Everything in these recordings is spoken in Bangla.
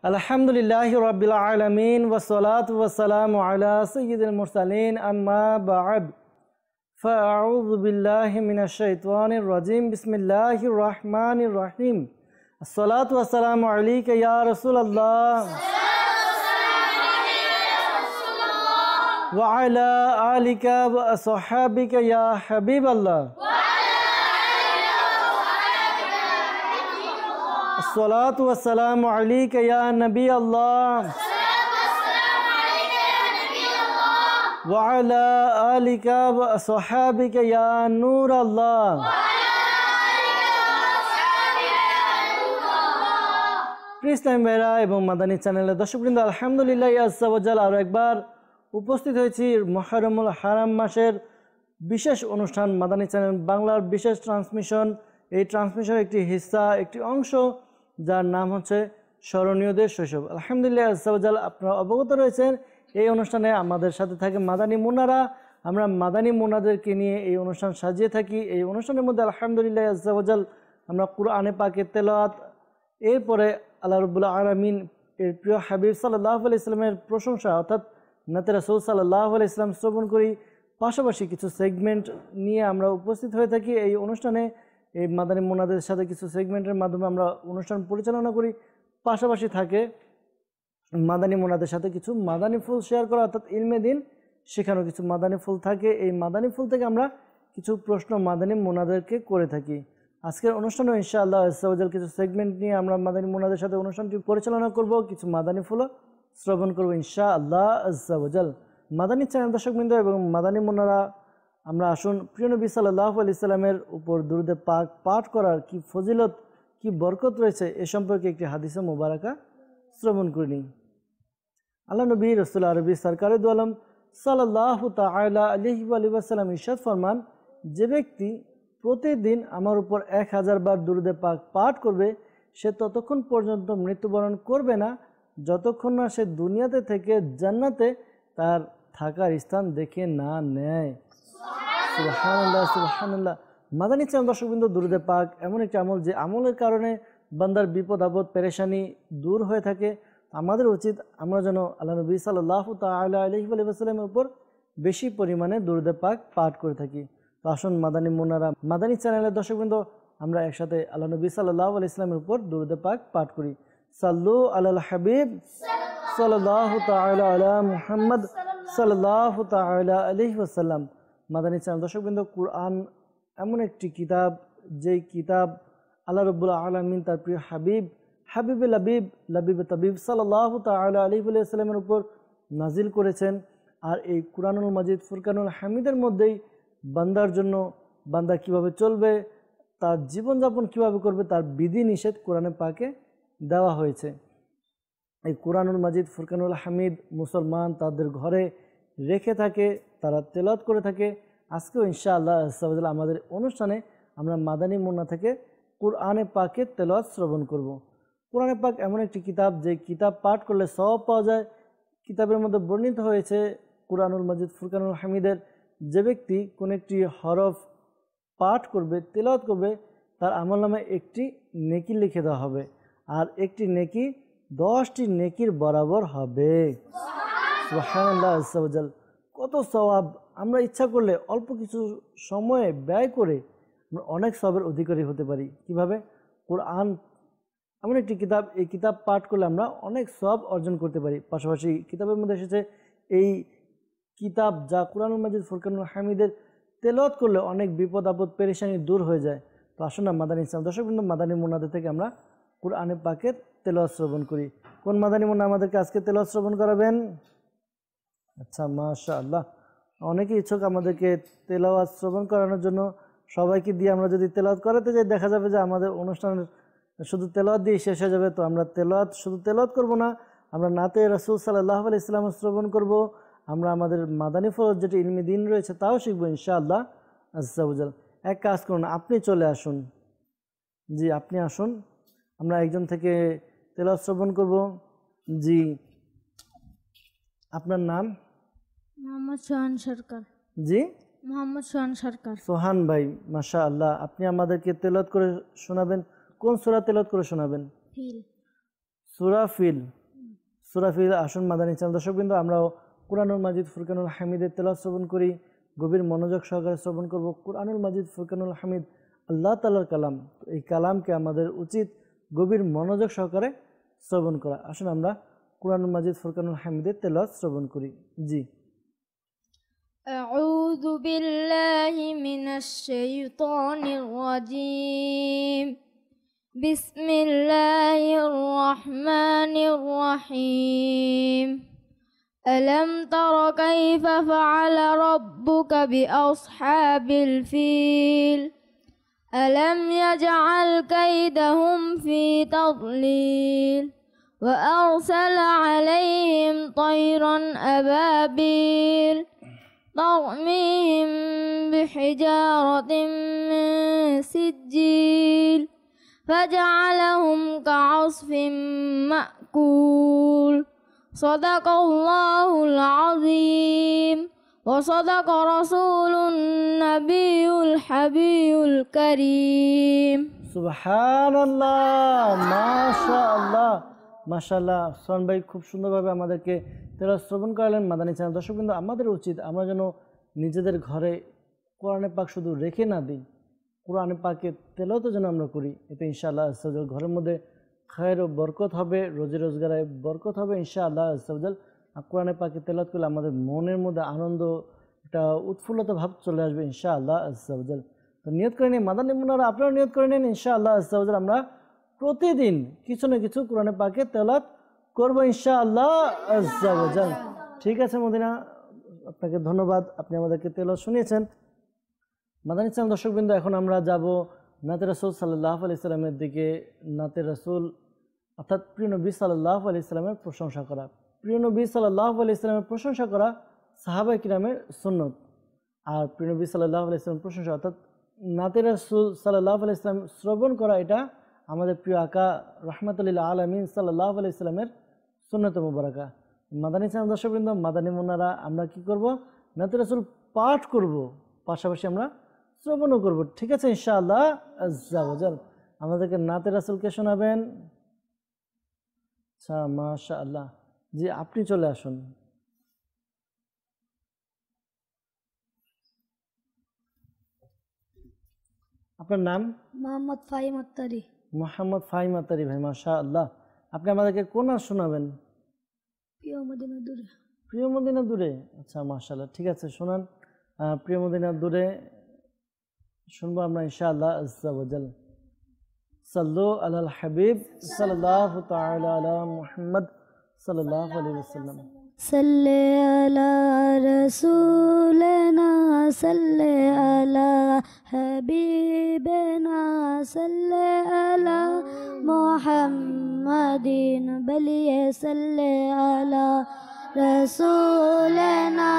আলহামদুলিল্লাহি রাব্বিল আলামিন ওয়াসসালাতু ওয়াসসালামু আলা সাইয়্যিদিল মুরসালিন আম্মা বা'দ ফাআউযু বিল্লাহি মিনাশ শাইতানির রাজিম বিসমিল্লাহির রাহমানির রাহিম আসসালাতু ওয়াসসালামু আলাইকা ইয়া রাসূলুল্লাহ ওয়া আলা আলিকা ওয়া আসহাবিকা ইয়া হাবিবাল্লাহ अस्सलातु वस्सलामु अलैका या नबी अल्लाह व अला आलिका व अस्हाबिका या नूर अल्लाह। প্রিয় ইসলামী ভাইরা এবং মাদানী চ্যানেলের দর্শকবৃন্দ, আলহামদুলিল্লাহ আজ্জা ওয়া জাল আরও একবার উপস্থিত হয়েছি মুহররমুল হারাম মাসের বিশেষ অনুষ্ঠান মাদানী চ্যানেল বাংলার বিশেষ ট্রান্সমিশন। এই ট্রান্সমিশনের একটি হিস্সা, একটি অংশ, যার নাম হচ্ছে স্মরণীয়দের শৈশব। আলহামদুলিল্লাহ আজ্জা ওয়া জাল, আপনারা অবগত রয়েছেন এই অনুষ্ঠানে আমাদের সাথে থাকে মাদানী মুন্নারা। আমরা মাদানী মুন্নাদেরকে নিয়ে এই অনুষ্ঠান সাজিয়ে থাকি। এই অনুষ্ঠানের মধ্যে আলহামদুলিল্লাহ আজ্জা ওয়া জাল আমরা কুরআনে পাকের তেলাওয়াত, এরপরে আল্লাহ রাব্বুল আলামিন এর প্রিয় হাবিব সাল্লাল্লাহু আলাইহি সাল্লামের প্রশংসা অর্থাৎ নাতে রাসূল সাল্লাল্লাহু আলাইহি সাল্লাম শ্রবণ করি। পাশাপাশি কিছু সেগমেন্ট নিয়ে আমরা উপস্থিত হয়ে থাকি এই অনুষ্ঠানে। এই মাদানী মুন্নাদের সাথে কিছু সেগমেন্টের মাধ্যমে আমরা অনুষ্ঠান পরিচালনা করি। পাশাপাশি থাকে মাদানী মুন্নাদের সাথে কিছু মাদানী ফুল শেয়ার করা, অর্থাৎ ইলমে দিন শেখানো কিছু মাদানী ফুল থাকে। এই মাদানী ফুল থেকে আমরা কিছু প্রশ্ন মাদানী মুন্নাদেরকে করে থাকি। আজকের অনুষ্ঠানে ইনশাআল্লাহ আজ্জা ওয়া জাল কিছু সেগমেন্ট নিয়ে আমরা মাদানী মুন্নাদের সাথে অনুষ্ঠানটি পরিচালনা করব, কিছু মাদানী ফুলও শ্রবণ করব ইনশাআল্লাহ আজ্জা ওয়া জাল। মাদানী চ্যানেল দর্শকবৃন্দ এবং মাদানী মুন্নারা, আমরা আসুন প্রিয় নবী সাল্লাল্লাহু আলাইহি সাল্লামের উপর দুরূদে পাক পাঠ করার কি ফজিলত, কি বরকত রয়েছে এ সম্পর্কে একটি হাদিসে মুবারাকা শ্রবণ করে নিই। আল্লাহ নবী রাসূল আরবি সরকারে দু আলম সাল্লাল্লাহু তাআলা আলাইহি ওয়া সাল্লাম ইরশাদ ফরমান, যে ব্যক্তি প্রতিদিন আমার উপর 1000 বার দুরূদে পাক পাঠ করবে, সে ততক্ষণ পর্যন্ত মৃত্যুবরণ করবে না যতক্ষণ না সে দুনিয়াতে থেকে জান্নাতে তার থাকার স্থান দেখে না নেয়। সুবহানাল্লাহ সুবহানাল্লাহ। মাদানী চ্যানেল দর্শকবৃন্দ, দুরূদে পাক এমন একটি আমল যে আমলের কারণে বান্দার বিপদ আপদ পেরেশানি দূর হয়ে থাকে। আমাদের উচিত আমরা যেন আল্লাহ নবী সাল্লাল্লাহু তাআলা আলাইহি ওয়া সাল্লামের উপর বেশি পরিমাণে দুরূদে পাক পাঠ করে থাকি। তো আসুন মাদানী মুন্নারা, মাদানী চ্যানেলের দর্শকবৃন্দ, আমরা একসাথে আল্লাহ নবী সাল্লাল্লাহু আলাইহি ওয়াসাল্লামের উপর দুরূদে পাক পাঠ করি। সাল্লু আলাল হাবিব সাল্লাল্লাহু তাআলা আলা মুহাম্মদ সাল্লাল্লাহু তাআলা আলাইহি ওয়াসাল্লাম। মাদানী চ্যানেল দর্শকবৃন্দ, কুরআন এমন একটি কিতাব, যেই কিতাব আল্লাহ রাব্বুল আলামিন তার প্রিয় হাবিব হাবিবে লাবিব লাবিবে তাবিব সাল্লাল্লাহু তাআলা আলাইহি ওয়া সাল্লামের উপর নাজিল করেছেন। আর এই কুরআনুল মাজিদ ফুরকানুল হামিদের মধ্যেই বান্দার জন্য, বান্দা কিভাবে চলবে, তার জীবনযাপন কিভাবে করবে, তার বিধি নিষেধ কোরআনে পাকে দেওয়া হয়েছে। এই কুরআনুল মাজিদ ফুরকানুল হামিদ মুসলমান তাদের ঘরে রেখে থাকে, তারা তেলাওয়াত করে থাকে। আজকেও ইনশাআল্লাহ আমাদের অনুষ্ঠানে আমরা মাদানী মুন্না থেকে কুরআনে পাকের তেলাওয়াত শ্রবণ করব। কুরআনে পাক এমন একটি কিতাব, যে কিতাব পাঠ করলে সওয়াব পাওয়া যায়। কিতাবের মধ্যে বর্ণিত হয়েছে কুরআনুল মাজিদ ফুরকানুল হামিদের যে ব্যক্তি কোন একটি হরফ পাঠ করবে, তেলাওয়াত করবে, তার আমলনামে একটি নেকি লিখে দেওয়া হবে, আর একটি নেকি 10টি নেকির বরাবর হবে। সুবহানাল্লাহ আজ্জা ওয়া জাল। কত সওয়াব! আমরা ইচ্ছা করলে অল্প কিছু সময়ে ব্যয় করে আমরা অনেক সওয়াবের অধিকারী হতে পারি। কিভাবে? কুরআন এমন একটি কিতাব, এই কিতাব পাঠ করলে আমরা অনেক সওয়াব অর্জন করতে পারি। পাশাপাশি কিতাবের মধ্যে এসেছে এই কিতাব, যা কুরআনুল মাজিদ ফুরকানুল হামিদের তেলাওয়াত করলে অনেক বিপদ আপদ পেরেশানি দূর হয়ে যায়। তো আসুন না মাদানী ইসলাম দর্শকবৃন্দ, মাদানী মুন্নাদের থেকে আমরা কুরআনে পাকের তেলাওয়াত শ্রবণ করি। কোন মাদানী মুন্না আমাদেরকে আজকে তেলাওয়াত শ্রবণ করাবেন? আচ্ছা, মাশাআল্লাহ, অনেকেই ইচ্ছুক আমাদেরকে তেলাওয়াত শ্রবণ করানোর জন্য। সবাইকে দিয়ে আমরা যদি তেলাওয়াত করাতে যাই, দেখা যাবে যে আমাদের অনুষ্ঠানের শুধু তেলাওয়াত দিয়ে শেষ হয়ে যাবে। তো আমরা শুধু তেলাওয়াত করব না, আমরা নাতে রাসূল সাল্লাল্লাহু আলাইহি ওয়াসাল্লাম শ্রবণ করব। আমরা আমাদের মাদানী ফরজ যেটি ইলমি দিন রয়েছে তাও শিখবো ইনশাআল্লাহ আজ্জা ওয়া জাল। এক কাজ করুন, আপনি চলে আসুন। জি, আপনি আসুন, আমরা একজন থেকে তেলাওয়াত শ্রবণ করব। জি, আপনার নাম? মোহাম্মদ সোহান সরকার। জি, মোহাম্মদ সোহান সরকার। সোহান ভাই, মাশাআল্লাহ, আপনি আমাদেরকে তেলাওয়াত করে শোনাবেন। কোন সূরা তেলাওয়াত করে শোনাবেন? ফিল। সুরাফিল আসন মাদানী চ্যানেল দর্শকবৃন্দ, আমরাও কুরআনুল মাজিদ ফুরকানুল হামিদের তেলাওয়াত শ্রবণ করি, গভীর মনোযোগ সহকারে শ্রবণ করব। কুরআনুল মাজিদ ফুরকানুল হামিদ আল্লাহ তাআলার কালাম, এই কালামকে আমাদের উচিত গভীর মনোযোগ সহকারে শ্রবণ করা। আসুন আমরা কুরআনুল মাজিদ ফুরকানুল হামিদের তেলাওয়াত শ্রবণ করি। জি। আউযু বিল্লাহি মিনাশ শাইতানির রাজীম। বিসমিল্লাহির রহমানির রহিম। ألم تر كيف فعل ربك بأصحاب الفيل ألم يجعل كيدهم في تضليل وأرسل عليهم طيرا أبابيل ترميهم بحجارة من سجيل فجعلهم كعصف مأكول صدق الله العظيم وصدق رسول النبي الحبيب الكريم সুবহানাল্লাহ, মাশাআল্লাহ মাশাআল্লাহ। সোহান ভাই খুব সুন্দরভাবে আমাদেরকে তেলাওয়াত শ্রবণ করালেন মাদানী চ্যানেল দর্শকবৃন্দ। আমাদের উচিত আমরা যেন নিজেদের ঘরে কোরআনে পাক শুধু রেখে না দিই, কোরআনে পাকে তেলাওয়াত যেন আমরা করি। এতে ইনশাআল্লাহ আজ্জাওয়াজাল ঘরের মধ্যে খায়ের ও বরকত হবে, রোজি রোজগারে বরকত হবে ইনশাআল্লাহ আজ্জাওয়াজাল। কোরআনে পাকে তেলাওয়াত করলে আমাদের মনের মধ্যে আনন্দ, একটা উৎফুল্লতা ভাব চলে আসবে ইনশাআল্লাহ আজ্জাওয়াজাল। তো নিয়ত করে নিন মাদানী মুন্নারা, আপনারা নিয়ত করে নিন ইনশাআল্লাহ আজ্জাওয়াজাল আমরা প্রতিদিন কিছু না কিছু কোরআনে পাকে তেলাওয়াত করব ইনশাআল্লাহ আজ্জাওয়াজাল। ঠিক আছে মদিনা, আপনাকে ধন্যবাদ, আপনি আমাদেরকে তেলাওয়াত শুনিয়েছেন। মাদানী চ্যানেল দর্শকবৃন্দ, এখন আমরা যাব নাতে রাসূল সাল্লাল্লাহু আলাইহি সাল্লামের দিকে। নাতে রাসূল অর্থাৎ প্রিয় নবী সাল্লাল্লাহু আলাইহি সাল্লামের প্রশংসা করা। প্রিয় নবী সাল্লাল্লাহু আলাইহি সাল্লামের প্রশংসা করা সাহাবায়ে কিরামের সুন্নত। আর প্রিয় নবী সাল্লাল্লাহু আলাইহি সাল্লামের প্রশংসা অর্থাৎ নাতে রাসূল সাল্লাল্লাহু আলাইহি সাল্লাম শ্রবণ করা, এটা আমাদের প্রিয় আকা রাহমাতুল লিল আলামিন সাল্লাল্লাহু আলাইহি সাল্লামের সুন্নত মুবারাকা। মাদানী চ্যানেল দর্শকবৃন্দ, মাদানী মুন্নারা, আমরা কি করব? নাতে রাসূল পাঠ করব, পাশাপাশি আমরা শ্রবণও করব। ঠিক আছে ইনশাআল্লাহ আজ্জাওয়াজাল। আমাদেরকে নাতে রাসূলকে শোনাবেন। আচ্ছা মাশাআল্লাহ, জি আপনি চলে আসুন। আপনার নাম? মোহাম্মদ ফাহিম আত্তারি। মোহাম্মদ ফাহিম আত্তারি ভাই, মাশাআল্লাহ। আপনি আমাদেরকে কোন নাচ শোনাবেন? প্রিয় মদিনা দূরে। প্রিয় মদিনা দূরে, আচ্ছা মাশাআল্লাহ, ঠিক আছে শোনান। প্রিয় মদিনা দূরে শুনবো আমরা ইনশাআল্লাহ আজ্জাওয়াজাল। সাল্লু আলাল হাবিব সাল্লাল্লাহু তাআলা আলা মুহাম্মদ সাল্লাল্লাহু আলাইহি ওয়াসাল্লাম। সাল্লি আলা রাসূলিনা সাল্লি আলা হাবিবিনা সাল্লি আলা মুহাম্মাদিন বলিয়ে সাল্লি আলা রাসূলিনা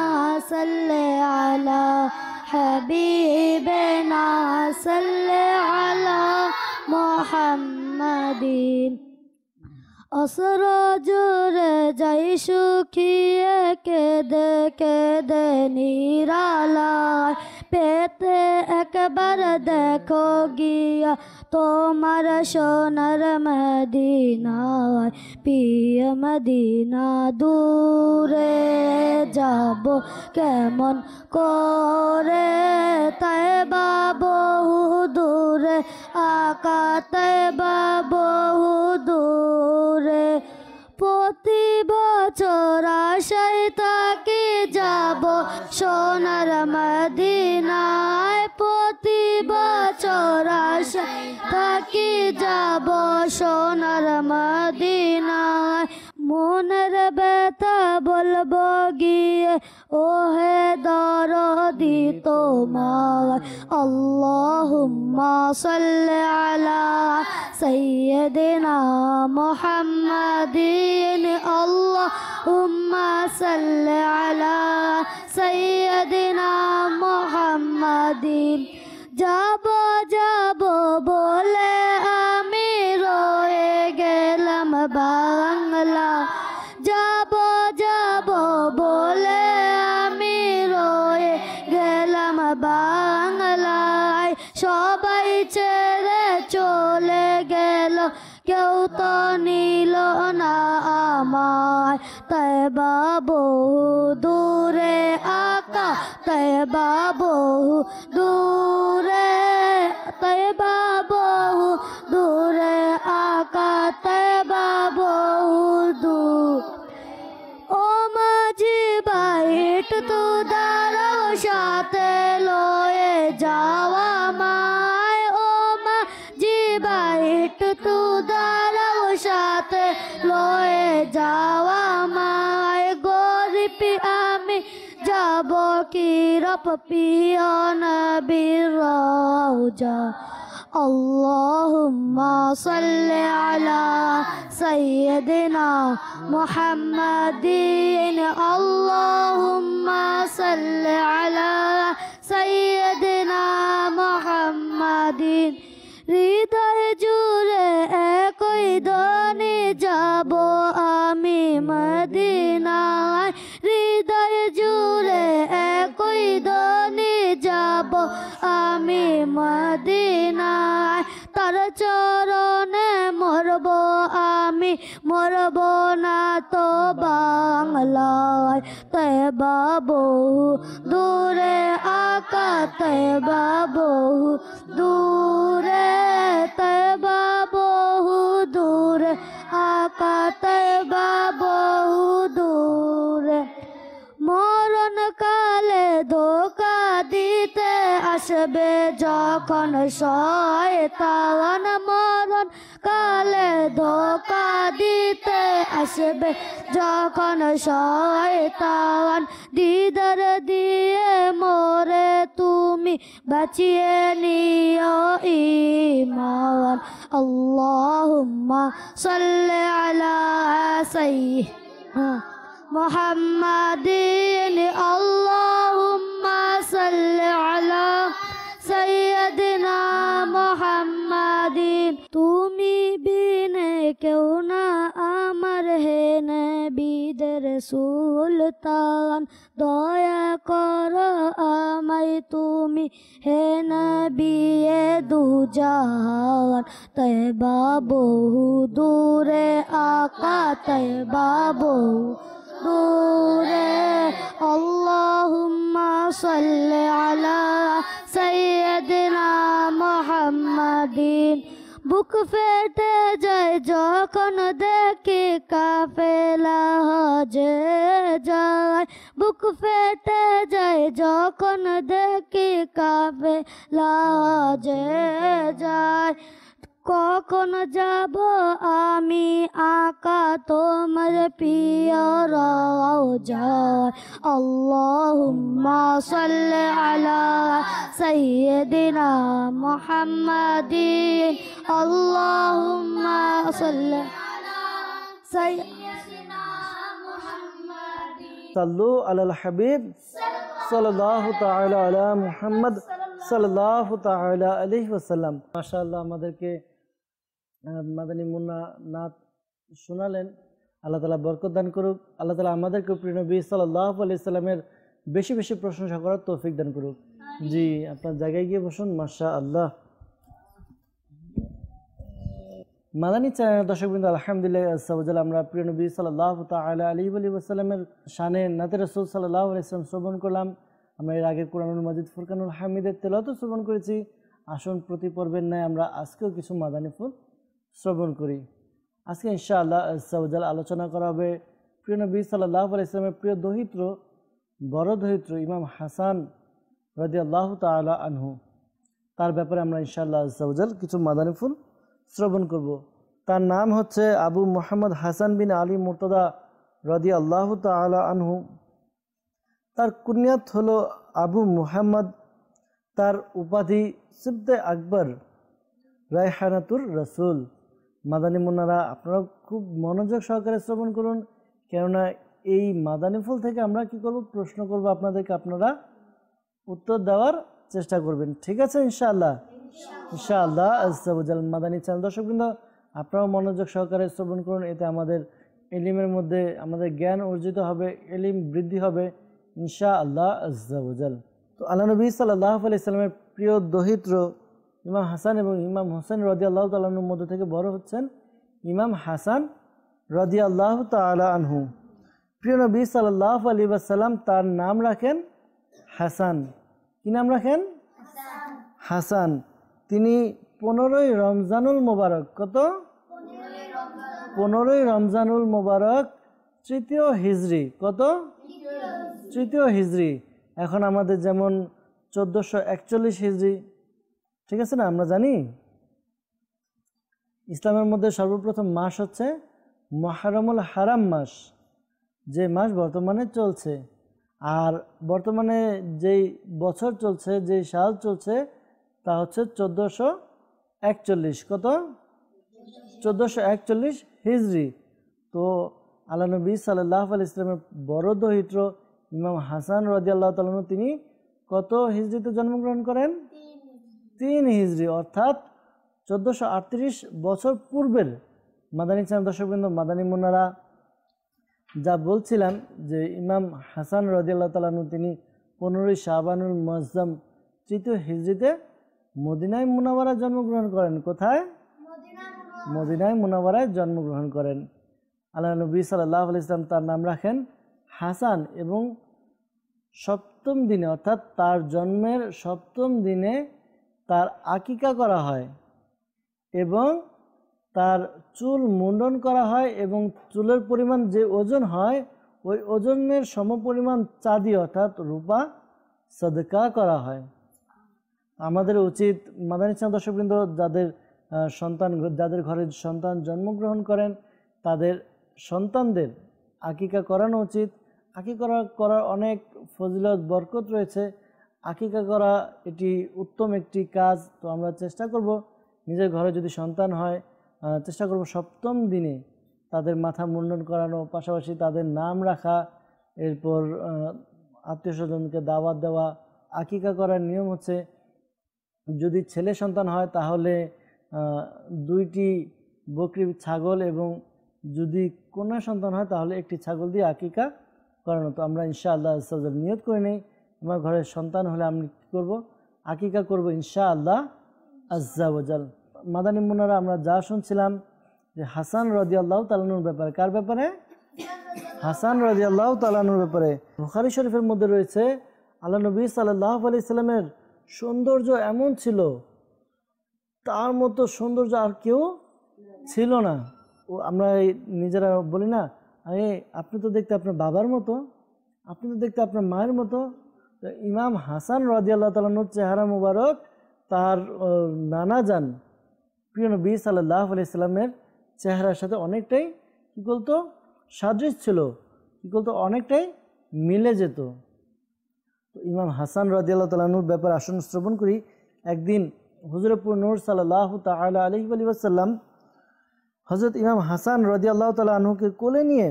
সাল্লি আলা হাবিবিনা সাল্লি আলা মুহাম্মাদিন। অসর জোরে যাই শুকিয়ে কেঁদে কেঁদে নিরালায় পেতে একবার দেখো গিয়া তোমার সোনার মদিনায়। প্রিয় মদিনা দূরে যাব কেমন করে, তাইবা বহু দূরে আকা তাইবা বহু দূরে। প্রতি বছর আশায় থাকি যাব সোনার মদিনায়। প্রতি বছর আশায় থাকি যাব সোনার মদিনায়। মনের ব্যথা বলবো গিয়ে ও হে দরদি তোমার। আল্লাহুম্মা সাল্লি আলা সাইয়্যিদিনা মুহাম্মাদিন। আল্লাহুম্মা সাল্লি আলা সাইয়্যিদিনা মুহাম্মাদিন। যাব যাব বলে আমি রয়ে গেলাম বাংলা। যাব যাব বলে আমি রয়ে গেলাম বাংলায়। সবাই ছেড়ে চলে গেল, কেউ তো নিল তয়বা বহু দূরে আকা তয়বা বহু দূরে তয়বা বহু দূরে আকা তয়বা বহু দূর ও মাঝি বাইট তু দাঁড়াও সাথে লয়ে যাওয়া মায় ও মাঝি বাইট তু দাঁড়াও সাথে লয়ে যাওয়া মায় গরিবি আমি যাব কি রব পিয় নবীর রওজা اللهم صل على سيدنا محمد اللهم صل على سيدنا محمد হৃদয় জুড়ে একই ধ্বনি যাব আমি মদিনায় হৃদয় জুড়ে একই ধ্বনি যাব আমি মদিনায় তার চরণে মরব আমি মরব না তো বাংলায় তয়বা বহু দূরে আকা তয়বা বহু দূরে তয়বা বহু দূরে আকা তয়বা বহু দূরে মরণ কালে ধোকা দিতে আসবে যখন শয়তান মরণ কালে ধোকা দিতে আসবে যখন শয়তান দিদার দিয়ে মোরে তুমি বাঁচিয়ে নিও ঈমান আল্লাহুম্মা সাল্লি আলা সাইয়্যিদিনা মুহাম্মাদিন আল্লাহুম্মা সাল্লি আলা সাইয়্যিদিনা মুহাম্মাদিন তুমি বিনে কেউ না আমার হে নবীদের সুলতান দয়া করো আমায় তুমি হে নবিয়ে দুজাহান তয়বা বহু দূরে আকা তয়বা বহু দূরে আল্লাহুম্মা সাল্লি আলা সাইয়্যিদিনা মুহাম্মাদিন বুক ফেটে যায় যখন দেখি কাফেলা হজে যায় বুক ফেটে যায় যখন দেখি কাফেলা হজে যায় কখন যাব আমি আকা তোমার প্রিয় রওজায় আল্লাহুম্মা সাল্লি আলা সাইয়্যিদিনা মুহাম্মাদিন আল্লাহুম্মা সাল্লি আলা সাইয়্যিদিনা মুহাম্মাদিন সাল্লু আলাল হাবিব সাল্লাল্লাহু তাআলা আলা মুহাম্মদ সাল্লাল্লাহু তাআলা আলাইহি ওয়াসাল্লাম। মাশাআল্লাহ আমাদেরকে মাদানী মুন্না নাত শোনালেন। আল্লাহ তাআলা বরকত দান করুক। আল্লাহ তাআলা আমাদেরকে প্রিয় নবী সাল্লাল্লাহু আলাইহি সাল্লামের বেশি বেশি প্রশংসা করার তৌফিক দান করুক। জি আপনার জায়গায় গিয়ে বসুন। মাশাআল্লাহ মাদানী চ্যানেলের দর্শকবৃন্দ আলহামদুলিল্লাহ আজ্জা ওয়া জাল আমরা প্রিয় নবী সাল্লাল্লাহু তাআলা আলাইহি ওয়াসাল্লামের শানে নাতে রাসূল সাল্লাল্লাহু আলাইহি ওয়াসাল্লাম শ্রবণ করলাম। আমরা এর আগে কোরআনুল মাজিদ ফুরকানুল হামিদের তেলাওয়াত শ্রবণ করেছি। আসুন প্রতি পর্বের ন্যায় আমরা আজকেও কিছু মাদানী ফুল শ্রবণ করি। আজকে ইনশাআল্লাহ আজ্জা ওয়া জাল আলোচনা করা হবে প্রিয় নবী সাল্লাল্লাহু আলাইহি ওয়াসাল্লামের প্রিয় দহিত্র বড় দহিত্র ইমাম হাসান রাদিয়াল্লাহু তাআলা আনহু, তার ব্যাপারে আমরা ইনশাআল্লাহ আজ্জা ওয়া জাল কিছু মাদানী ফুল শ্রবণ করব। তার নাম হচ্ছে আবু মুহাম্মদ হাসান বিন আলী মুর্তদা রাদিয়াল্লাহু তাআলা আনহু। তার কুনিয়াত হলো আবু মুহাম্মদ। তার উপাধি সিবতে আকবর রায়হানাতুর রসুল। মাদানী মুন্নারা আপনারা খুব মনোযোগ সহকারে শ্রবণ করুন, কেননা এই মাদানী ফুল থেকে আমরা কি করব, প্রশ্ন করব আপনাদেরকে, আপনারা উত্তর দেওয়ার চেষ্টা করবেন। ঠিক আছে ইনশাআল্লাহ ইনশাআল্লাহ আজ্জা ওয়া জাল। মাদানী চ্যানেল দর্শকবৃন্দ আপনারাও মনোযোগ সহকারে শ্রবণ করুন, এতে আমাদের ইলমের মধ্যে আমাদের জ্ঞান অর্জিত হবে, ইলম বৃদ্ধি হবে ইনশাআল্লাহ আজ্জা ওয়া জাল। তো আল্লাহ নবী সাল্লাল্লাহু আলাইহি সাল্লামের প্রিয় দহিত্র ইমাম হাসান এবং ইমাম হোসেন রাদিয়াল্লাহু তাআলা আনহুর মধ্যে থেকে বড় হচ্ছেন ইমাম হাসান রাদিয়াল্লাহু তাআলা আনহু। প্রিয় নবী সাল্লাল্লাহু আলাইহি ওয়াসাল্লাম তার নাম রাখেন হাসান। কি নাম রাখেন? হাসান। তিনি 15ই রমজানুল মোবারক, কত? 15ই রমজানুল মোবারক, তৃতীয় হিজরি, কত? তৃতীয় হিজরি। এখন আমাদের যেমন 1441 হিজরি, ঠিক আছে না? আমরা জানি ইসলামের মধ্যে সর্বপ্রথম মাস হচ্ছে মুহররমুল হারাম মাস, যে মাস বর্তমানে চলছে। আর বর্তমানে যেই বছর চলছে, যেই সাল চলছে, তা হচ্ছে 1441, কত? 1441 হিজরি। তো আল্লাহ নবী সাল্লাল্লাহু আলাইহি ওয়াসাল্লামের বড় দৌহিত্র ইমাম হাসান রাদিয়াল্লাহু তাআলা আনহু তিনি কত হিজরিতে জন্মগ্রহণ করেন? 3 হিজরি, অর্থাৎ 1438 বছর পূর্বের। মাদানী চ্যানেল দর্শকবৃন্দ, মাদানী মুন্নারা যা বলছিলাম যে ইমাম হাসান রাদিয়াল্লাহু তাআলা আনহু তিনি 15ই শাবানুল মুআজ্জম তৃতীয় হিজরিতে মদিনায় মুনাওয়ারায় জন্মগ্রহণ করেন। কোথায়? মদিনায় মুনাওয়ারায় জন্মগ্রহণ করেন। আল্লাহ নবী সাল্লাল্লাহু আলাইহি ওয়াসাল্লাম তার নাম রাখেন হাসান এবং সপ্তম দিনে, অর্থাৎ তার জন্মের সপ্তম দিনে তার আকিকা করা হয় এবং তার চুল মুন্ডন করা হয় এবং চুলের পরিমাণ যে ওজন হয় ওই ওজনের সমপরিমাণ চাঁদি অর্থাৎ রূপা সদকা করা হয়। আমাদের উচিত মাদানী চ্যানেল দর্শকবৃন্দ যাদের ঘরে সন্তান জন্মগ্রহণ করেন তাদের সন্তানদের আকিকা করানো উচিত। আকিকা করার অনেক ফজিলত বরকত রয়েছে। আকিকা করা এটি উত্তম একটি কাজ। তো আমরা চেষ্টা করব নিজের ঘরে যদি সন্তান হয় চেষ্টা করব সপ্তম দিনে তাদের মাথা মুন্ডন করানো, পাশাপাশি তাদের নাম রাখা, এরপর আত্মীয় স্বজনকে দাওয়াত দেওয়া। আকিকা করার নিয়ম হচ্ছে যদি ছেলে সন্তান হয় তাহলে 2টি বকরি ছাগল এবং যদি কন্যা সন্তান হয় তাহলে একটি ছাগল দিয়ে আকিকা করানো। তো আমরা ইনশাআল্লাহ নিয়ত করে নেই আমার ঘরের সন্তান হলে আমি কী করবো? আকিকা করব ইনশাআল্লাহ আজ্জা ওয়াজাল। মাদানী মুন্নারা আমরা যা শুনছিলাম যে হাসান রাদিয়াল্লাহু তাআলা আনহুর ব্যাপারে, কার ব্যাপারে? হাসান রাদিয়াল্লাহু তাআলা আনহুর ব্যাপারে। বুখারী শরীফের মধ্যে রয়েছে আল্লাহ নবী সাল্লাল্লাহু আলাইহি সাল্লামের সৌন্দর্য এমন ছিল, তার মতো সৌন্দর্য আর কেউ ছিল না। ও আমরা নিজেরা বলি না, আরে আপনি তো দেখতে আপনার বাবার মতো, আপনি তো দেখতে আপনার মায়ের মতো। তো ইমাম হাসান রাদিয়াল্লাহু তাআলা আনহুর চেহারা মুবারক তার নানা যান প্রিয় নবী সাল্লাল্লাহু আলাইহি সাল্লামের চেহারার সাথে অনেকটাই কী বলতো সাদৃশ্য ছিল, কী বলতো অনেকটাই মিলে যেত। তো ইমাম হাসান রাদিয়াল্লাহু তাআলা আনহুর ব্যাপারে আসুন শ্রবণ করি। একদিন হুজুরপুর নূর সাল্লাল্লাহু তাআলা আলাইহি ওয়াসাল্লাম হযরত ইমাম হাসান রাদিয়াল্লাহু তাআলা আনহুকে কোলে নিয়ে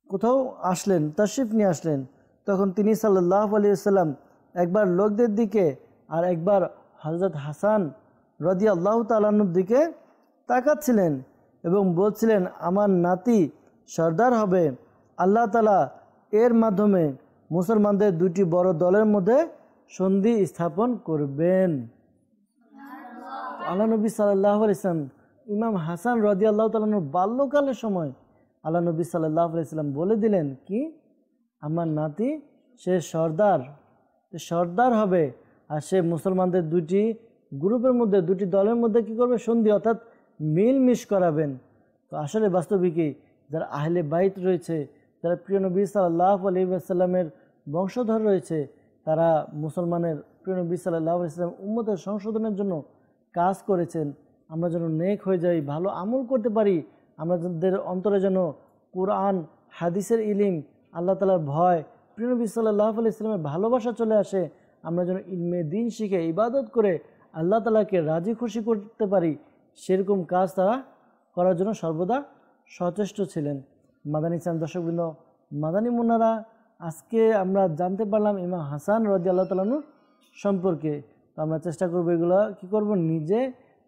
কোথাও আসলেন, তাশরিফ নিয়ে আসলেন। তখন তিনি সাল্লাল্লাহু আলাইহি ওয়াসাল্লাম একবার লোকদের দিকে আর একবার হযরত হাসান রাদিয়াল্লাহু তাআলা আনহুর দিকে তাকাচ্ছিলেন এবং বলছিলেন, আমার নাতি সর্দার হবে, আল্লাহ তাআলা এর মাধ্যমে মুসলমানদের 2টি বড় দলের মধ্যে সন্ধি স্থাপন করবেন। আল্লাহ নবী সাল্লাল্লাহু আলাইহি ওয়াসাল্লাম ইমাম হাসান রাদিয়াল্লাহু তাআলা আনহুর বাল্যকালের সময় আল্লাহ নবী সাল্লাল্লাহু আলাইহি ওয়াসাল্লাম বলে দিলেন কি, আমার নাতি সে সর্দার হবে আর সে মুসলমানদের 2টি গ্রুপের মধ্যে 2টি দলের মধ্যে কি করবে? সন্ধি, অর্থাৎ মিলমিশ করাবেন। তো আসলে বাস্তবিকই যারা আহলে বাইত রয়েছে, যারা প্রিয় নবী সাল্লাল্লাহু আলাইহি ওয়াসাল্লামের বংশধর রয়েছে, তারা মুসলমানের প্রিয় নবী সাল্লাল্লাহু আলাইহি ওয়াসাল্লাম উম্মতের সংশোধনের জন্য কাজ করেছেন। আমরা যেন নেক হয়ে যাই, ভালো আমল করতে পারি, আমাদের অন্তরে যেন কোরআন হাদিসের ইলম, আল্লাহ তাআলার ভয়, প্রিয় নবী সাল্লাল্লাহু আলাইহি ওয়াসাল্লামের ভালোবাসা চলে আসে। আমরা যেন ইলমে দিন শিখে ইবাদত করে আল্লাহ তাআলাকে রাজি খুশি করতে পারি, সেরকম কাজ তারা করার জন্য সর্বদা সচেষ্ট ছিলেন। মাদানী চ্যানেল দর্শকবৃন্দ, মাদানী মুন্নারা, আজকে আমরা জানতে পারলাম ইমাম হাসান রাদিয়াল্লাহু তাআলা আনহু সম্পর্কে। তো আমরা চেষ্টা করব এগুলো কী করব? নিজে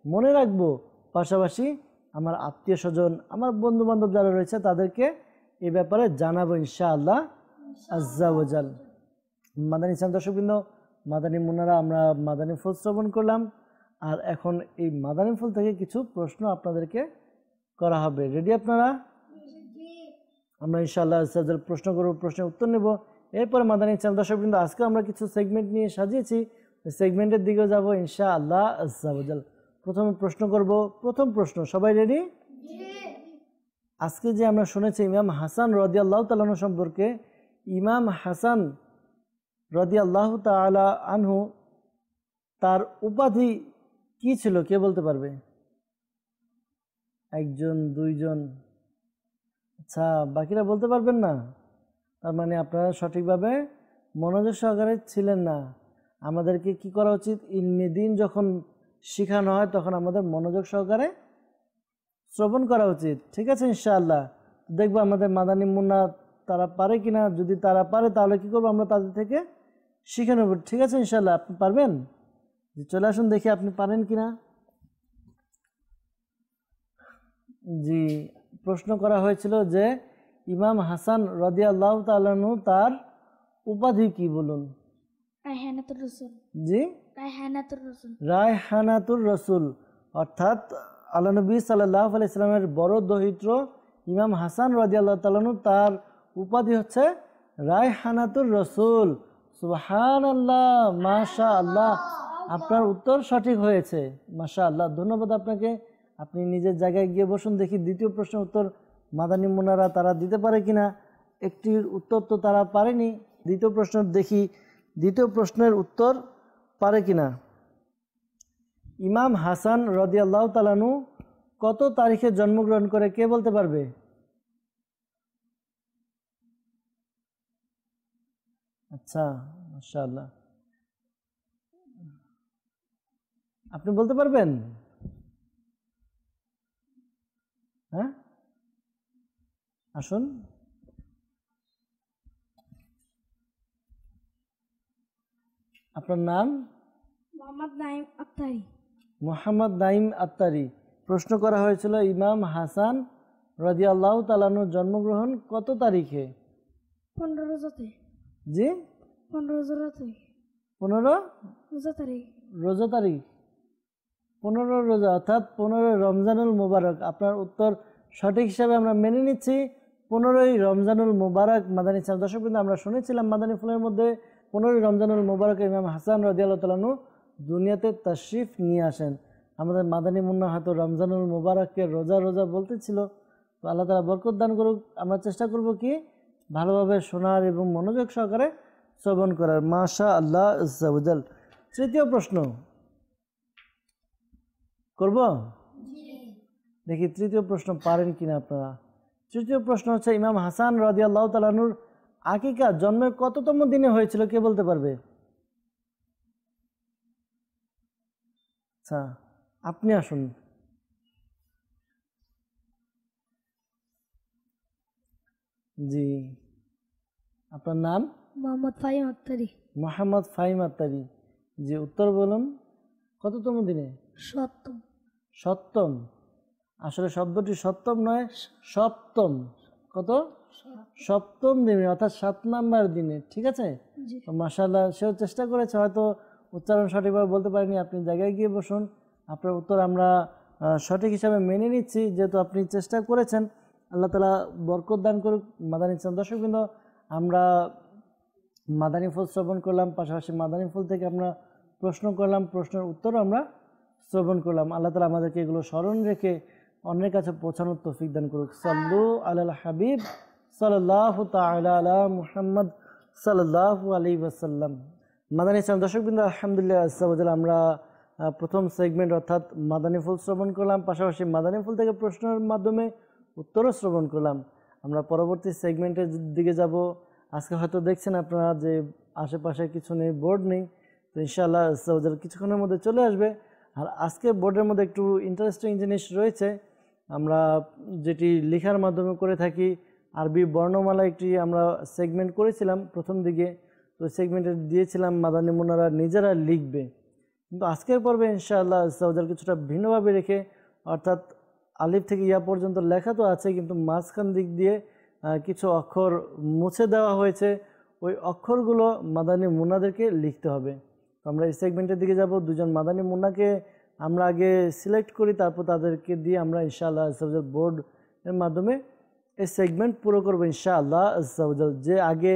মনে রাখবো, পাশাপাশি আমার আত্মীয় স্বজন, আমার বন্ধু বান্ধব যারা রয়েছে তাদেরকে এই ব্যাপারে জানাবো ইনশাআল্লাহ আজ্জা ওয়াজাল। মাদানী চ্যানেল দর্শকবৃন্দ, মাদানী মুন্নারা, আমরা মাদানী ফুল শ্রবণ করলাম। আর এখন এই মাদানী ফুল থেকে কিছু প্রশ্ন আপনাদেরকে করা হবে। রেডি আপনারা? আমরা ইনশাআল্লাহ প্রশ্ন করব, প্রশ্নের উত্তর নেব। এরপরে মাদানী চ্যানেল দর্শকবৃন্দ, আজকে আমরা কিছু সেগমেন্ট নিয়ে সাজিয়েছি, সেগমেন্টের দিকেও যাব ইনশাআল্লাহ আজ্জাওয়াজাল। প্রথমে প্রশ্ন করব। প্রথম প্রশ্ন, সবাই রেডি? আজকে যে আমরা শুনেছি ইমাম হাসান রাদিয়াল্লাহু তাআলা আনহু সম্পর্কে, ইমাম হাসান রাদিয়াল্লাহু তাআলা আনহু তার উপাধি কি ছিল, কে বলতে পারবে? একজন, দুইজন? আচ্ছা, বাকিরা বলতে পারবেন না? তার মানে আপনারা সঠিকভাবে মনোযোগ সহকারে ছিলেন না। আমাদেরকে কি করা উচিত? ইলমে দ্বীন যখন শেখানো হয় তখন আমাদের মনোযোগ সহকারে শ্রবণ করা উচিত। ঠিক আছে, ইনশাআল্লাহ দেখবো আমাদের মাদানী মুন্না তারা পারে কিনা। যদি তারা পারে তাহলে কি করবো, আমরা তাদের থেকে শিখে নেব। ঠিক আছে ইনশাআল্লাহ, আপনি পারবেন? চলে আসুন দেখি আপনি পারেন কিনা। জি, প্রশ্ন করা হয়েছিল যে ইমাম হাসান রাদিয়াল্লাহু তাআলা আনহু তার উপাধি কি, বলুন। রায়হানাতুর রাসূল। জি, রায়হানাতুর রাসূল। রায়হানাতুর রাসূল, অর্থাৎ আল্লাহ নবী সাল্লাল্লাহু আলাইহি সাল্লামের বড় দৌহিত্র ইমাম হাসান রাদিয়াল্লাহু তাআলা আনহু, তার উপাধি হচ্ছে রায়হানাতুর রাসূল। সুবহানাল্লাহ, মাশাআল্লাহ, আপনার উত্তর সঠিক হয়েছে, মাশাআল্লাহ, ধন্যবাদ আপনাকে। আপনি নিজের জায়গায় গিয়ে বসুন, দেখি দ্বিতীয় প্রশ্নের উত্তর মাদানী মুন্নারা তারা দিতে পারে কিনা। একটির উত্তর তো তারা পারেনি, দ্বিতীয় প্রশ্ন দেখি দ্বিতীয় প্রশ্নের উত্তর পারে কিনা। ইমাম হাসান রাদিয়াল্লাহু তাআলা আনহু কত তারিখে জন্মগ্রহণ করে, কে বলতে পারবে? আচ্ছা, মাশাআল্লাহ, আপনি বলতে পারবেন? হ্যাঁ, আসুন। আপনার নাম? মোহাম্মদ নাঈম আত্তারি। মোহাম্মদ নাঈম আত্তারি। প্রশ্ন করা হয়েছিল ইমাম হাসান রাদিয়াল্লাহু তাআলা আনহু জন্মগ্রহণ কত তারিখে? 15 রোজাতে। জি, 15 রোজাতে। 15 রোজা তারিখ। রোজা তারিখ, 15 রোজা, অর্থাৎ 15 রমজানুল মুবারক। আপনার উত্তর সঠিক হিসাবে আমরা মেনে নিচ্ছি। 15ই রমজানুল মুবারক মাদানী চ্যানেল দর্শকবৃন্দ, আমরা শুনেছিলাম মাদানী ফুলের মধ্যে 15ই রমজানুল মুবারক ইমাম হাসান রাদিয়াল্লাহু তাআলা আনহু দুনিয়াতে তাশরিফ নিয়ে আসেন। আমাদের মাদানী মুন্না হয়তো রমজানুল মুবারককে রোজা রোজা বলতেছিল, তো আল্লাহ তাআলা বরকত দান করুক। আমরা চেষ্টা করব কি ভালোভাবে শোনার এবং মনোযোগ সহকারে শ্রবণ করার। মাশাআল্লাহ আজ্জাওয়াজাল। তৃতীয় প্রশ্ন করব, দেখি তৃতীয় প্রশ্ন পারেন কিনা আপনারা। তৃতীয় প্রশ্ন হচ্ছে ইমাম হাসান রাদিয়াল্লাহু তাআলা আনহুর আকিকা জন্মের কততম দিনে হয়েছিল, কে বলতে পারবে? আচ্ছা, আপনি আসুন। জি, আপনার নাম? মোহাম্মদ ফাহিম আত্তারি। মোহাম্মদ ফাহিম আত্তারি। জি, উত্তর বলুন। কততম দিনে? সপ্তম। সপ্তম। আসলে শব্দটি সপ্তম নয়, সপ্তম। কত? সপ্তম দিনে, অর্থাৎ 7 নাম্বার দিনে। ঠিক আছে, মাশাআল্লাহ, সেও চেষ্টা করেছে, হয়তো উচ্চারণ সঠিকভাবে বলতে পারেনি। আপনি জায়গায় গিয়ে বসুন, আপনার উত্তর আমরা সঠিক হিসাবে মেনে নিচ্ছি, যেহেতু আপনি চেষ্টা করেছেন। আল্লাহ তাআলা বরকত দান করুক। মাদানী চ্যানেল দর্শকবৃন্দ, আমরা মাদানী ফুল শ্রবণ করলাম, পাশাপাশি মাদানী ফুল থেকে আমরা প্রশ্ন করলাম, প্রশ্নের উত্তরও আমরা শ্রবণ করলাম। আল্লাহ তাআলা আমাদেরকে এগুলো স্মরণ রেখে অন্যের কাছে পৌঁছানোর তৌফিক দান করুক। সাল্লু আলাল হাবিব সাল্লাল্লাহু তাআলা আলা মুহাম্মদ সাল্লাল্লাহু আলাইহি ওয়াসাল্লাম। মাদানী চ্যানেল দর্শকবৃন্দ, আলহামদুলিল্লাহ আজ্জাওয়াজাল, আমরা প্রথম সেগমেন্ট অর্থাৎ মাদানী ফুল শ্রবণ করলাম, পাশাপাশি মাদানী ফুল থেকে প্রশ্নের মাধ্যমে উত্তরও শ্রবণ করলাম। আমরা পরবর্তী সেগমেন্টের দিকে যাব। আজকে হয়তো দেখছেন আপনারা যে আশেপাশে কিছু নেই, বোর্ড নেই, তো ইনশাআল্লাহ আজ্জাওয়াজাল কিছুক্ষণের মধ্যে চলে আসবে। আর আজকে বোর্ডের মধ্যে একটু ইন্টারেস্টিং জিনিস রয়েছে, আমরা যেটি লেখার মাধ্যমে করে থাকি। আরবি বর্ণমালা একটি আমরা সেগমেন্ট করেছিলাম প্রথম দিকে, তো সেগমেন্টে দিয়েছিলাম মাদানী মুন্নারা নিজেরা লিখবে। কিন্তু আজকের পর্বে ইনশাআল্লাহ আজ্জাওয়াজাল কিছুটা ভিন্নভাবে রেখে, অর্থাৎ আলিফ থেকে ইয়া পর্যন্ত লেখা তো আছে, কিন্তু মাঝখান দিক দিয়ে কিছু অক্ষর মুছে দেওয়া হয়েছে। ওই অক্ষরগুলো মাদানী মুন্নাদেরকে লিখতে হবে। তো আমরা এই সেগমেন্টের দিকে যাব। দুজন মাদানী মুন্নাকে আমরা আগে সিলেক্ট করি, তারপর তাদেরকে দিয়ে আমরা ইনশাআল্লাহ আজ্জাওয়াজাল বোর্ডের মাধ্যমে এই সেগমেন্ট পুরো করবো ইনশাআল্লাহ আজ্জা ওয়া জাল। যে আগে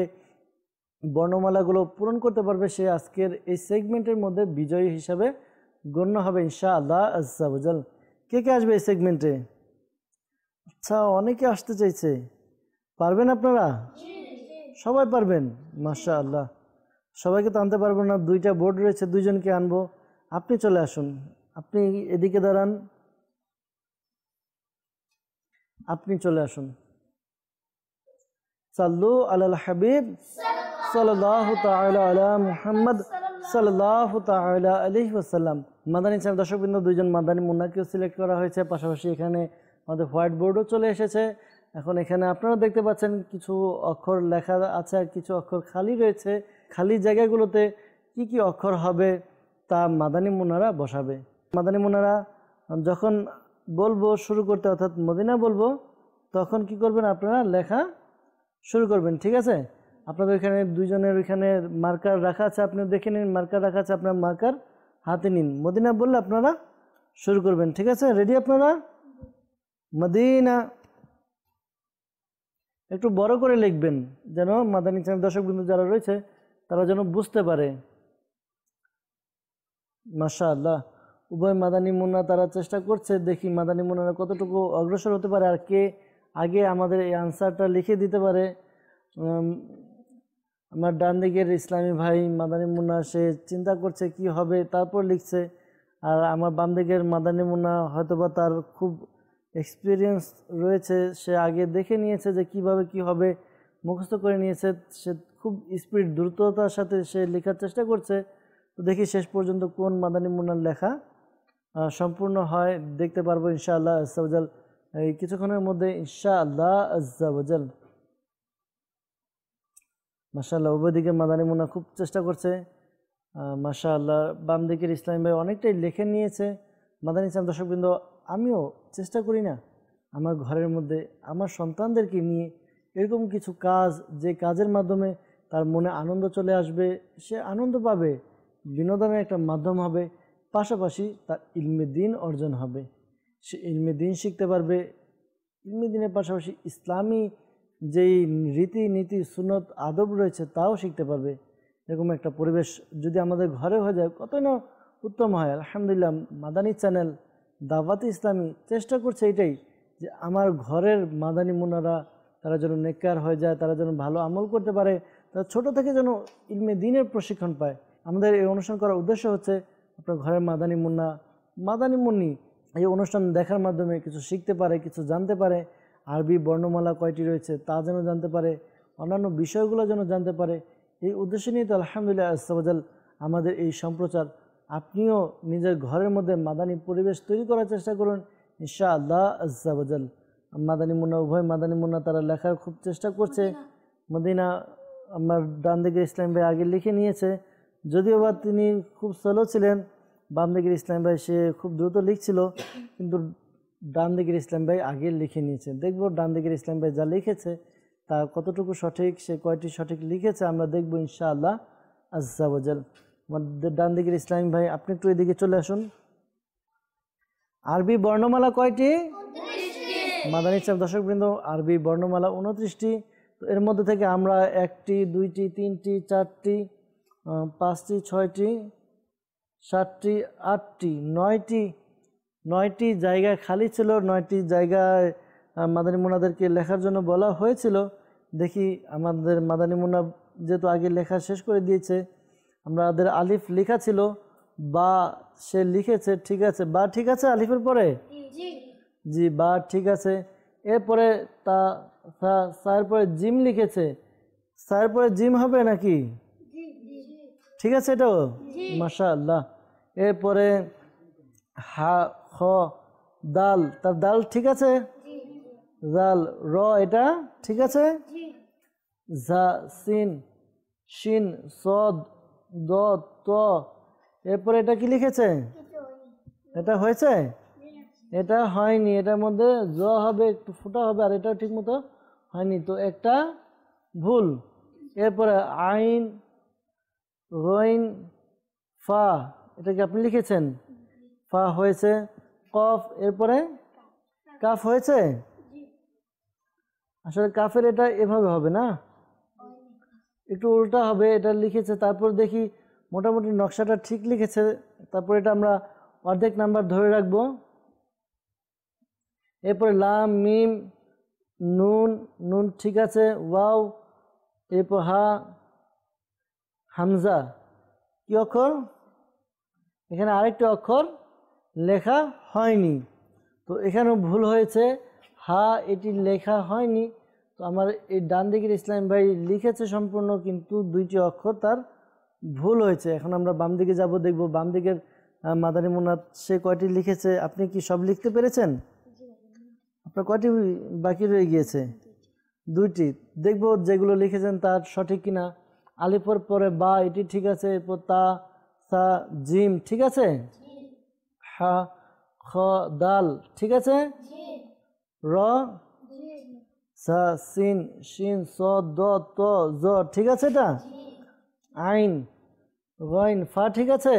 বর্ণমালাগুলো পূরণ করতে পারবে সে আজকের এই সেগমেন্টের মধ্যে বিজয়ী হিসাবে গণ্য হবে ইনশাআল্লাহ আজ্জা ওয়া জাল। কে কে আসবে এই সেগমেন্টে? আচ্ছা, অনেকে আসতে চাইছে। পারবেন আপনারা? সবাই পারবেন? মাশাআল্লাহ। সবাইকে তো আনতে পারবো না, দুইটা বোর্ড রয়েছে, দুইজনকে আনবো। আপনি চলে আসুন, আপনি এদিকে দাঁড়ান, আপনি চলে আসুন। সাল্লু আলাল হাবিব সাল্লাল্লাহু তাআলা আলা মুহাম্মদ সাল্লাল্লাহু তাআলা আলাইহি ওয়াসাল্লাম। মাদানী চ্যানেল দর্শকবৃন্দ, দুইজন মাদানী মুন্নাকেও সিলেক্ট করা হয়েছে, পাশাপাশি এখানে আমাদের হোয়াইট বোর্ডও চলে এসেছে। এখন এখানে আপনারা দেখতে পাচ্ছেন কিছু অক্ষর লেখা আছে আর কিছু অক্ষর খালি রয়েছে। খালি জায়গাগুলোতে কি কি অক্ষর হবে তা মাদানী মুন্নারা বসাবে। মাদানী মুন্নারা যখন বলবো শুরু করতে, অর্থাৎ মদিনা বলবো, তখন কি করবেন আপনারা? লেখা শুরু করবেন, ঠিক আছে? আপনাদের এখানে দুইজনের ওইখানে মার্কার রাখা আছে, আপনি দেখে নিন, মার্কার রাখা আছে, আপনার মার্কার হাতে নিন। মদিনা বললে আপনারা শুরু করবেন, ঠিক আছে? রেডি আপনারা? মদিনা একটু বড় করে লিখবেন যেন মাদানী চ্যানেল দর্শকবৃন্দ যারা রয়েছে তারা যেন বুঝতে পারে। মাশাআল্লাহ, উভয় মাদানী মুন্না তারা চেষ্টা করছে, দেখি মাদানী মুন্নারা কতটুকু অগ্রসর হতে পারে আর কে আগে আমাদের এই আনসারটা লিখে দিতে পারে। আমার ডান দিকের ইসলামী ভাই মাদানী মুন্না সে চিন্তা করছে কি হবে, তারপর লিখছে। আর আমার বাম দিকের মাদানী মুন্না হয়তোবা তার খুব এক্সপিরিয়েন্স রয়েছে, সে আগে দেখে নিয়েছে যে কিভাবে কি হবে, মুখস্থ করে নিয়েছে। সে খুব স্পিড, দ্রুততার সাথে সে লেখার চেষ্টা করছে। তো দেখি শেষ পর্যন্ত কোন মাদানী মুন্নার লেখা সম্পূর্ণ হয়, দেখতে পারবো ইনশাআল্লাহ আজ্জা ওয়া জাল এই কিছুক্ষণের মধ্যে ইনশাআল্লাহ আজ্জা ওয়া জাল। মাশাআল্লাহ, উভয় দিকে মাদানী মুন্না খুব চেষ্টা করছে। মাশাআল্লাহ, বাম দিকের ইসলামী ভাই অনেকটাই লিখে নিয়েছে। মাদানী চ্যানেল দর্শকবৃন্দ, আমিও চেষ্টা করি না আমার ঘরের মধ্যে আমার সন্তানদেরকে নিয়ে এরকম কিছু কাজ, যে কাজের মাধ্যমে তার মনে আনন্দ চলে আসবে, সে আনন্দ পাবে, বিনোদনের একটা মাধ্যম হবে, পাশাপাশি তার ইলমে দ্বীন অর্জন হবে, সে ইলমে দ্বীন শিখতে পারবে। ইলমে দ্বীনের পাশাপাশি ইসলামী যেই রীতিনীতি সুন্নত আদব রয়েছে তাও শিখতে পারবে। এরকম একটা পরিবেশ যদি আমাদের ঘরে হয়ে যায় কতই না উত্তম হয়। আলহামদুলিল্লাহ, মাদানী চ্যানেল দাওয়াতে ইসলামী চেষ্টা করছে এটাই, যে আমার ঘরের মাদানী মুন্নারা তারা যেন নেককার হয়ে যায়, তারা যেন ভালো আমল করতে পারে, তারা ছোট থেকে যেন ইলমে দ্বীনের প্রশিক্ষণ পায়। আমাদের এই অনুষ্ঠান করার উদ্দেশ্য হচ্ছে আপনার ঘরের মাদানী মুন্না, মাদানী মুন্নি এই অনুষ্ঠান দেখার মাধ্যমে কিছু শিখতে পারে, কিছু জানতে পারে, আরবি বর্ণমালা কয়টি রয়েছে তা যেন জানতে পারে, অন্যান্য বিষয়গুলো যেন জানতে পারে। এই উদ্দেশ্য নিয়ে তো আলহামদুলিল্লাহ আজ্জা ওয়া জাল আমাদের এই সম্প্রচার। আপনিও নিজের ঘরের মধ্যে মাদানী পরিবেশ তৈরি করার চেষ্টা করুন ইনশাআল্লাহ আজ্জা ওয়া জাল। মাদানী মুন্না, উভয় মাদানী মুন্না তারা লেখার খুব চেষ্টা করছে। মদিনা আমার ডান দিকের ইসলাম ভাই আগে লিখে নিয়েছে, যদিও বা তিনি খুব স্লো ছিলেন। বাম দিকের ইসলাম ভাই সে খুব দ্রুত লিখছিল, কিন্তু ডান দিকের ইসলাম ভাই আগে লিখে নিয়েছে। দেখব ডান দিকের ইসলাম ভাই যা লিখেছে তা কতটুকু সঠিক, সে কয়টি সঠিক লিখেছে আমরা দেখব ইনশাআল্লাহ আজ্জা ওয়া জাল। আমাদের ডান দিকের ইসলামী ভাই আপনি একটু এদিকে চলে আসুন। আরবি বর্ণমালা কয়টি? মাদানী চ্যানেল দর্শকবৃন্দ, আরবি বর্ণমালা 29টি। তো এর মধ্যে থেকে আমরা 1টি, 2টি, 3টি, 4টি, 5টি, 6টি, 7টি, 8টি, 9টি জায়গায় খালি ছিল। 9টি জায়গায় মাদানী মুন্নাদেরকে লেখার জন্য বলা হয়েছিল। দেখি আমাদের মাদানী মুন্না যেহেতু আগে লেখা শেষ করে দিয়েছে, আমাদের আলিফ লেখা ছিল, বা সে লিখেছে, ঠিক আছে, বা ঠিক আছে আলিফের পরে, জি বা ঠিক আছে। এরপরে সায়ের পরে জিম লিখেছে, সায়ের পরে জিম হবে নাকি? ঠিক আছে এটাও, মাশাআল্লাহ। এরপরে হা খ দাল, তার দাল ঠিক আছে, জাল র এটা ঠিক আছে, জা সিন শিন সদ দ ত। এরপরে এটা কি লিখেছে? এটা হয়েছে? এটা হয়নি, এটার মধ্যে জ হবে, একটু ফুটা হবে, আর এটাও ঠিক মতো হয়নি, তো একটা ভুল। এরপরে আইন রইন ফা, এটা কি আপনি লিখেছেন? ফা হয়েছে। কফ, এরপরে কাফ হয়েছে। আসলে কাফের এটা এভাবে হবে না, একটু উল্টা হবে। এটা লিখেছে, তারপর দেখি মোটামুটি নকশাটা ঠিক লিখেছে। তারপর এটা আমরা অর্ধেক নাম্বার ধরে রাখবো। এরপরে লাম মিম নুন, নুন ঠিক আছে, ওয়াও, এরপর হা, হামজা। কি অক্ষর? এখানে আরেকটি অক্ষর লেখা হয়নি, তো এখানেও ভুল হয়েছে। হা এটি লেখা হয়নি। তো আমার এই ডান দিকের ইসলাম ভাই লিখেছে সম্পূর্ণ, কিন্তু দুইটি অক্ষর তার ভুল হয়েছে। এখন আমরা বাম দিকে যাব, দেখব বাম দিকের মাদানী মুন্নাত সে কয়টি লিখেছে। আপনি কি সব লিখতে পেরেছেন? আপনার কয়টি বাকি রয়ে গিয়েছে? দুইটি। দেখব যেগুলো লিখেছেন তার সঠিক কিনা। আলিফের পরে বা এটি ঠিক আছে, এরপর তা, সা, জিম ঠিক আছে, হা, খ, দাল ঠিক আছে, র, সা, সিন, শিন, স, দ, ত, জ ঠিক আছে, এটা আইন, গইন, ফা ঠিক আছে,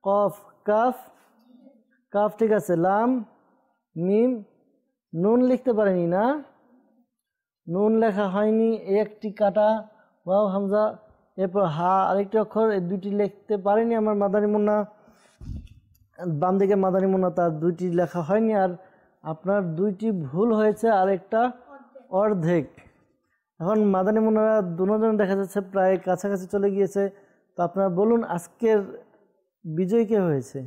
কফ, কাফ, কাফ ঠিক আছে, লাম, মিম, নুন লিখতে পারেনি না, নুন লেখা হয়নি, একটি কাটা, ওয়াও, হামজা, এরপর হা আরেকটি অক্ষর, এই দুইটি লিখতে পারেনি আমার মাদানী মুন্না। বাম দিকে মাদানী মুন্না তার দুইটি লেখা হয়নি, আর আপনার দুইটি ভুল হয়েছে আর একটা অর্ধেক। এখন মাদানী মুন্নারা দুজন দেখা যাচ্ছে প্রায় কাছাকাছি চলে গিয়েছে। তো আপনারা বলুন আজকের বিজয় কে হয়েছে?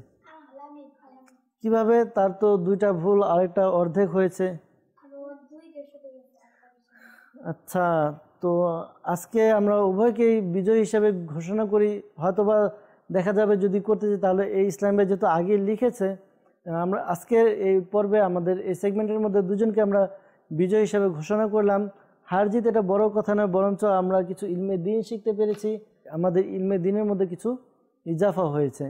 কিভাবে? তার তো দুইটা ভুল আরেকটা অর্ধেক হয়েছে। আচ্ছা, তো আজকে আমরা উভয়কেই বিজয়ী হিসাবে ঘোষণা করি। হয়তোবা দেখা যাবে যদি করতে চাই তাহলে এই ইসলাম ভাই যেহেতু আগে লিখেছে, আমরা আজকের এই পর্বে আমাদের এই সেগমেন্টের মধ্যে দুজনকে আমরা বিজয়ী হিসাবে ঘোষণা করলাম। হার জিত এটা বড় কথা নয়, বরঞ্চ আমরা কিছু ইলমে দিন শিখতে পেরেছি, আমাদের ইলমে দিনের মধ্যে কিছু ইজাফা হয়েছে।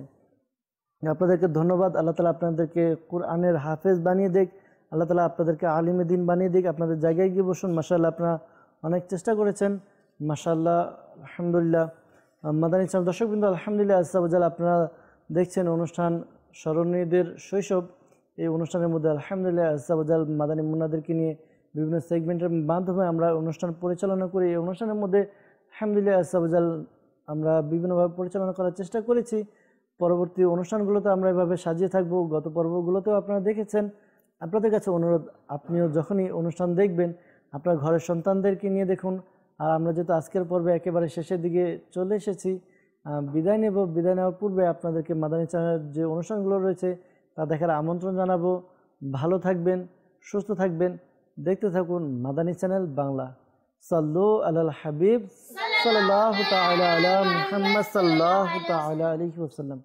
আপনাদেরকে ধন্যবাদ। আল্লাহ তালা আপনাদেরকে কোরআনের হাফেজ বানিয়ে দেখ, আল্লাহ তালা আপনাদেরকে আলিমে দিন বানিয়ে দিক। আপনাদের জায়গায় গিয়ে বসুন। মাশাআল্লাহ, আপনারা অনেক চেষ্টা করেছেন, মাশাআল্লাহ, আলহামদুলিল্লাহ। মাদানী চ্যানেল দর্শকবৃন্দ, আলহামদুলিল্লাহ আজ্জাওয়াজাল, আপনারা দেখছেন অনুষ্ঠান স্মরণীয়দের শৈশব। এই অনুষ্ঠানের মধ্যে আলহামদুলিল্লাহ আজ্জাওয়াজাল মাদানী মুন্নাদেরকে নিয়ে বিভিন্ন সেগমেন্টের মাধ্যমে আমরা অনুষ্ঠান পরিচালনা করি। এই অনুষ্ঠানের মধ্যে আলহামদুলিল্লাহ আজ্জাওয়াজাল আমরা বিভিন্নভাবে পরিচালনা করার চেষ্টা করেছি। পরবর্তী অনুষ্ঠানগুলোতে আমরা এভাবে সাজিয়ে থাকবো। গত পর্বগুলোতেও আপনারা দেখেছেন। আপনাদের কাছে অনুরোধ, আপনিও যখনই অনুষ্ঠান দেখবেন আপনার ঘরের সন্তানদেরকে নিয়ে দেখুন। আর আমরা যেহেতু আজকের পর্বে একেবারে শেষের দিকে চলে এসেছি, বিদায় নেব। বিদায় নেওয়ার পূর্বে আপনাদেরকে মাদানী চ্যানেলের যে অনুষ্ঠানগুলো রয়েছে তা দেখার আমন্ত্রণ জানাবো। ভালো থাকবেন, সুস্থ থাকবেন, দেখতে থাকুন মাদানী চ্যানেল বাংলা। সাল্লু আলাল হাবিব সাল্লাল্লাহু তাআলা আলা মুহাম্মদ সাল্লাল্লাহু তাআলা আলাইহি ওয়াসাল্লাম।